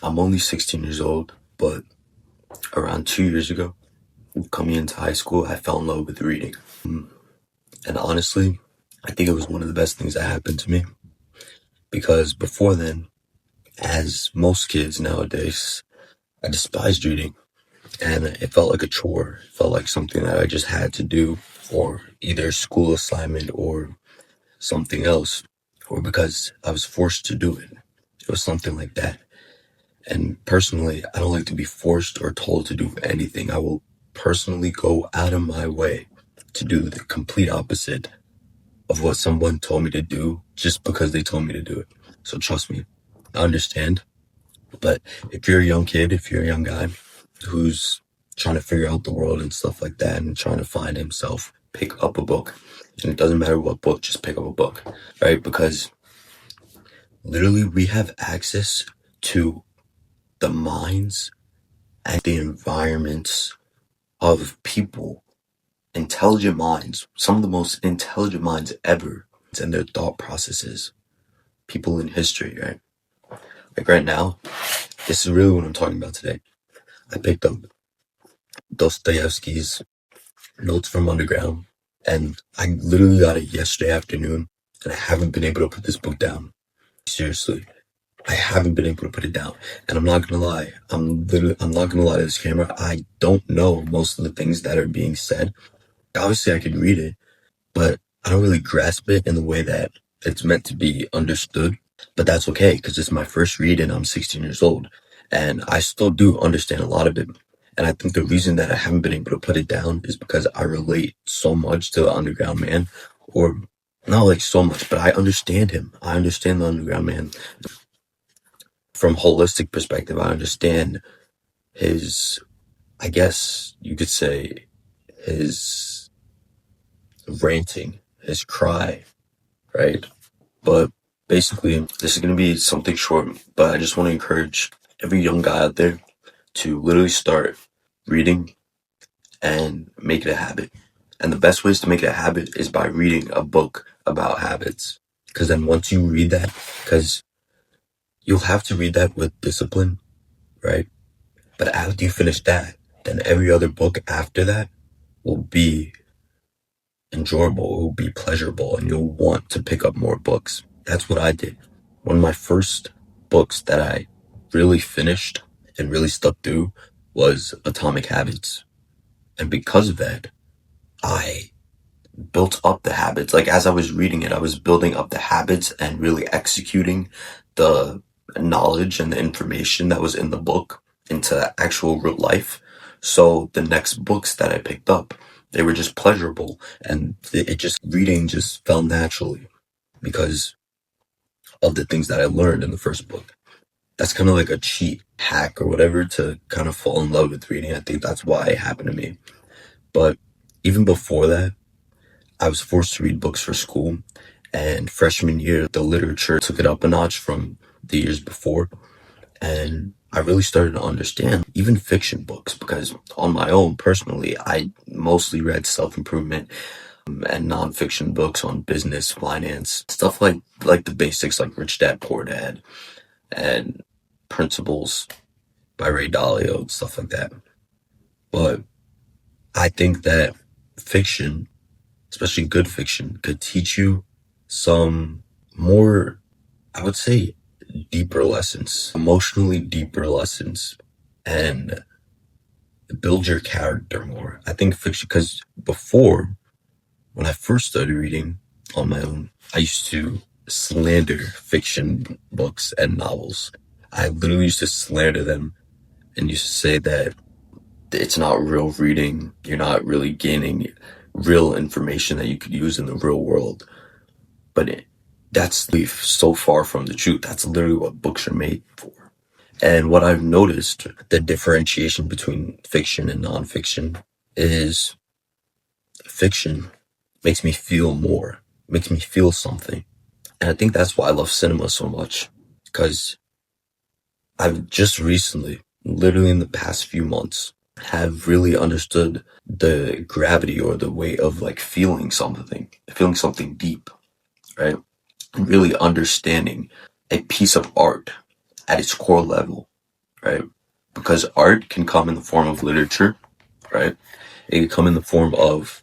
I'm only 16 years old, but around 2 years ago, coming into high school, I fell in love with reading. And honestly, I think it was one of the best things that happened to me because before then, as most kids nowadays, I despised reading and it felt like a chore. It felt like something that I just had to do for either school assignment or something else, or because I was forced to do it. It was something like that. And personally, I don't like to be forced or told to do anything. I will personally go out of my way to do the complete opposite of what someone told me to do just because they told me to do it. So trust me, I understand. But if you're a young kid, if you're a young guy who's trying to figure out the world and stuff like that and trying to find himself, pick up a book. And it doesn't matter what book, just pick up a book, right? Because literally we have access to the minds and the environments of people, intelligent minds, some of the most intelligent minds ever, and their thought processes, people in history, right? Like right now, this is really what I'm talking about today. I picked up Dostoevsky's Notes from Underground, and I literally got it yesterday afternoon, and I haven't been able to put this book down. Seriously, I haven't been able to put it down. And I'm not gonna lie, I'm not gonna lie to this camera. I don't know most of the things that are being said. Obviously, I can read it, but I don't really grasp it in the way that it's meant to be understood. But that's okay because it's my first read and I'm 16 years old. And I still do understand a lot of it. And I think the reason that I haven't been able to put it down is because I relate so much to the Underground Man, or not like so much, but I understand him. I understand the Underground Man from holistic perspective. I understand his, I guess you could say, his ranting, his cry, right? But basically, this is going to be something short, but I just want to encourage every young guy out there to literally start reading and make it a habit. And the best ways to make it a habit is by reading a book about habits. Because then once you read that, because you'll have to read that with discipline, right? But after you finish that, then every other book after that will be enjoyable, it will be pleasurable, and you'll want to pick up more books. That's what I did. One of my first books that I really finished and really stuck through was Atomic Habits. And because of that, I built up the habits. Like as I was reading it, I was building up the habits and really executing the knowledge and the information that was in the book into actual real life. So the next books that I picked up, they were just pleasurable and it just reading just fell naturally because of the things that I learned in the first book. That's kind of like a cheat hack or whatever to kind of fall in love with reading. I think that's why it happened to me. But even before that, I was forced to read books for school. And freshman year, the literature took it up a notch from the years before. And I really started to understand even fiction books because on my own, personally, I mostly read self-improvement and nonfiction books on business, finance, stuff like the basics like Rich Dad Poor Dad and Principles by Ray Dalio, stuff like that. But I think that fiction, especially good fiction, could teach you some more, I would say, deeper lessons, emotionally deeper lessons, and build your character more. I think fiction, because before, when I first started reading on my own, I used to slander fiction books and novels. I literally used to slander them and used to say that it's not real reading. You're not really gaining real information that you could use in the real world. But that's so far from the truth. That's literally what books are made for. And what I've noticed, the differentiation between fiction and nonfiction is fiction makes me feel more, makes me feel something. And I think that's why I love cinema so much. Because I've just recently, literally in the past few months, have really understood the gravity or the weight of like feeling something deep, right? And really understanding a piece of art at its core level. right? Because art can come in the form of literature, right? It can come in the form of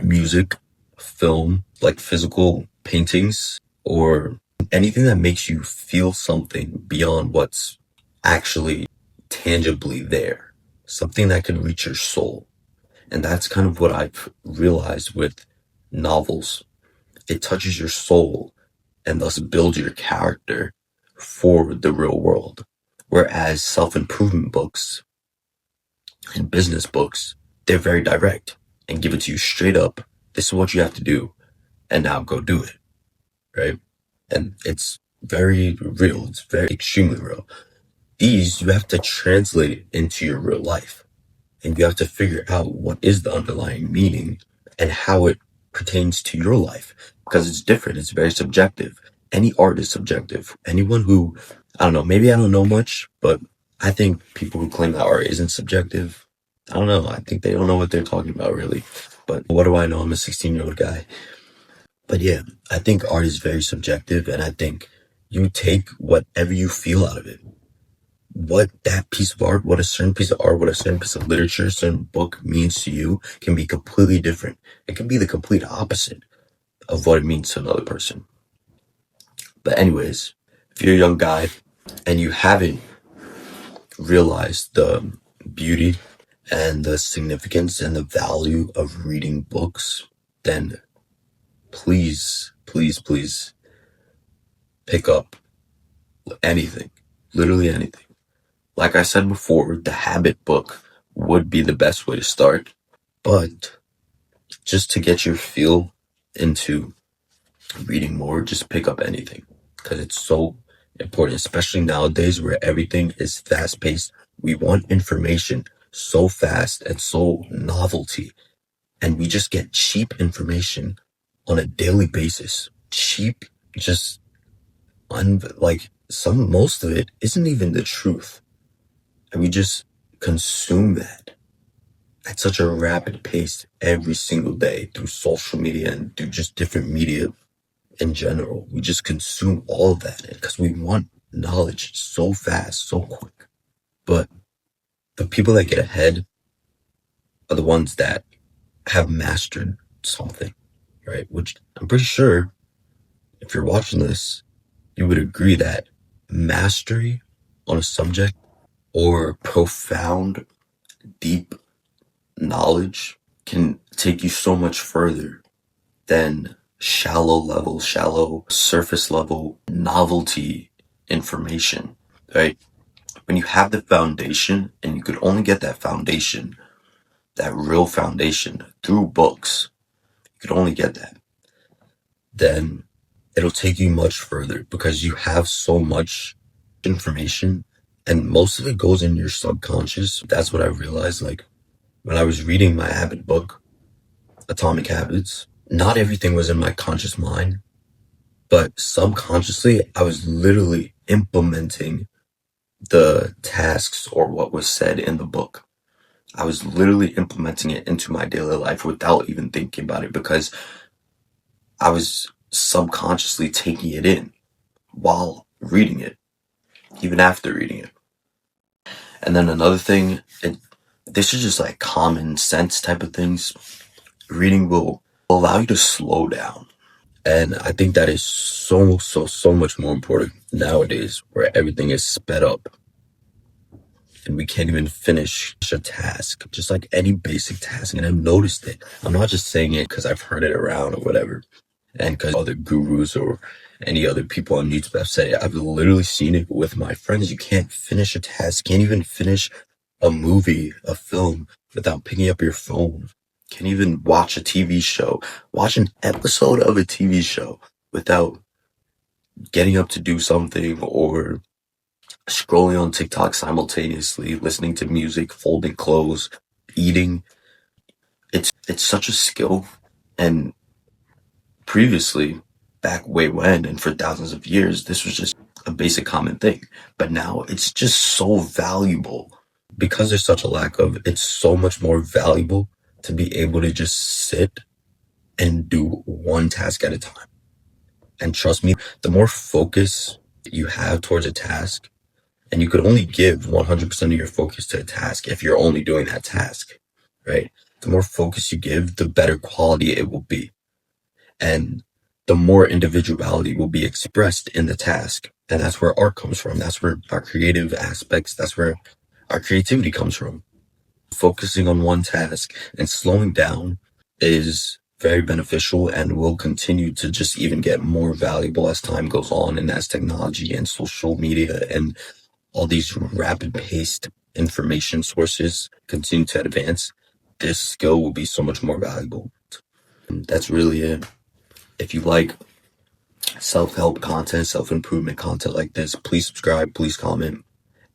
music, film, like physical paintings, or anything that makes you feel something beyond what's actually tangibly there, something that can reach your soul. And that's kind of what I've realized with novels. It touches your soul and thus builds your character for the real world. Whereas self improvement books and business books, they're very direct and give it to you straight up. This is what you have to do, and now go do it, right? And it's very real. It's very extremely real. These, you have to translate it into your real life, and you have to figure out what is the underlying meaning and how it pertains to your life, because it's different. It's very subjective. Any art is subjective. Anyone who, I don't know, maybe I don't know much, but I think people who claim that art isn't subjective, I don't know. I think they don't know what they're talking about, really. But what do I know? I'm a 16-year-old guy. But yeah, I think art is very subjective, and I think you take whatever you feel out of it. What that piece of art, what a certain piece of art, what a certain piece of literature, a certain book means to you can be completely different. It can be the complete opposite of what it means to another person. But anyways, if you're a young guy and you haven't realized the beauty and the significance and the value of reading books, then please, please, please pick up anything, literally anything. Like I said before, the habit book would be the best way to start, but just to get your feel into reading more, just pick up anything because it's so important, especially nowadays where everything is fast paced. We want information so fast and so novelty, and we just get cheap information on a daily basis. Cheap, just like most of it isn't even the truth, and we just consume that at such a rapid pace every single day through social media and through just different media in general. We just consume all of that because we want knowledge so fast, so quick. But the people that get ahead are the ones that have mastered something, right? Which I'm pretty sure if you're watching this, you would agree that mastery on a subject or profound, deep knowledge can take you so much further than shallow surface level novelty information, right? When you have the foundation and you could only get that foundation, that real foundation through books, you could only get that, then it'll take you much further because you have so much information and most of it goes in your subconscious. That's what I realized. Like when I was reading my habit book, Atomic Habits, not everything was in my conscious mind, but subconsciously, I was literally implementing the tasks or what was said in the book. I was literally implementing it into my daily life without even thinking about it because I was subconsciously taking it in while reading it, even after reading it. And then another thing, this is just like common sense type of things. Reading will allow you to slow down. And I think that is so much more important nowadays where everything is sped up and we can't even finish a task, just like any basic task. And I've noticed it. I'm not just saying it because I've heard it around or whatever, and because other gurus or any other people on YouTube have said it. I've literally seen it with my friends. You can't finish a task, can't even finish a movie, a film without picking up your phone. Can't even watch a TV show, watch an episode of a TV show without getting up to do something or scrolling on TikTok simultaneously, listening to music, folding clothes, eating. It's such a skill. And previously, back way when and for thousands of years, this was just a basic common thing. But now it's just so valuable. Because there's such a lack of, it's so much more valuable to be able to just sit and do one task at a time. And trust me, the more focus you have towards a task, And you could only give 100% of your focus to a task if you're only doing that task, right? The more focus you give, the better quality it will be. And the more individuality will be expressed in the task. And that's where art comes from. That's where our creative aspects, that's where our creativity comes from. Focusing on one task and slowing down is very beneficial and will continue to just even get more valuable as time goes on and as technology and social media and all these rapid paced information sources continue to advance. This skill will be so much more valuable. And that's really it. If you like self-help content, self-improvement content like this, please subscribe, please comment,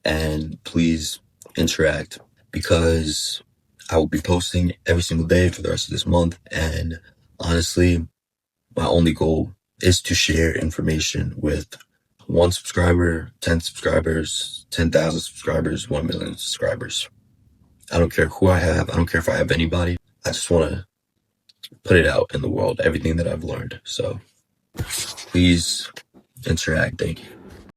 and please interact, because I will be posting every single day for the rest of this month. And honestly, my only goal is to share information with 1 subscriber, 10 subscribers, 10,000 subscribers, 1 million subscribers. I don't care who I have. I don't care if I have anybody. I just want to put it out in the world, everything that I've learned. So please interact. Thank you.